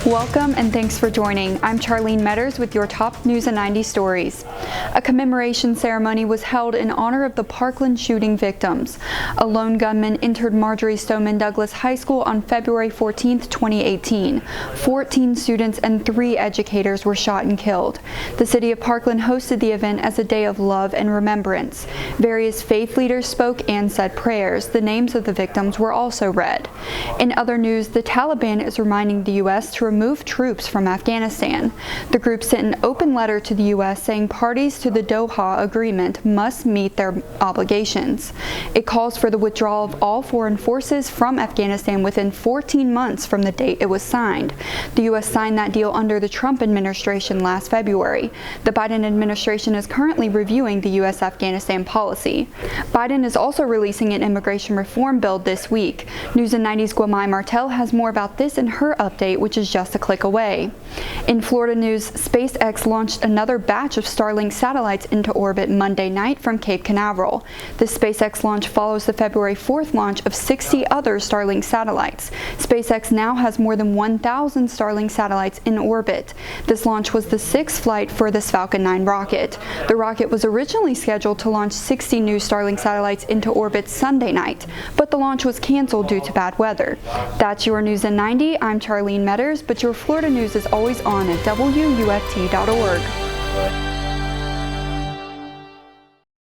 Welcome and thanks for joining. I'm Charlene Metters with your top News in 90 stories. A commemoration ceremony was held in honor of the Parkland shooting victims. A lone gunman entered Marjory Stoneman Douglas High School on February 14, 2018. 14 students and 3 educators were shot and killed. The city of Parkland hosted the event as a day of love and remembrance. Various faith leaders spoke and said prayers. The names of the victims were also read. In other news, the Taliban is reminding the U.S. to remove troops from Afghanistan. The group sent an open letter to the U.S. saying parties to the Doha Agreement must meet their obligations. It calls for the withdrawal of all foreign forces from Afghanistan within 14 months from the date it was signed. The U.S. signed that deal under the Trump administration last February. The Biden administration is currently reviewing the U.S. Afghanistan policy. Biden is also releasing an immigration reform bill this week. News in 90's Guamai Martel has more about this in her update, which is just a click away. In Florida news, SPACEX launched another batch of Starlink satellites into orbit Monday night from Cape Canaveral. The SPACEX launch follows the February 4th launch of 60 other Starlink satellites. SPACEX now has more than 1,000 Starlink satellites in orbit. This launch was the 6th flight for this Falcon 9 rocket. The rocket was originally scheduled to launch 60 new Starlink satellites into orbit Sunday night, but the launch was canceled due to bad weather. That's your News in 90. I'm Charlene Metters, but your Florida news is always on at WUFT.org.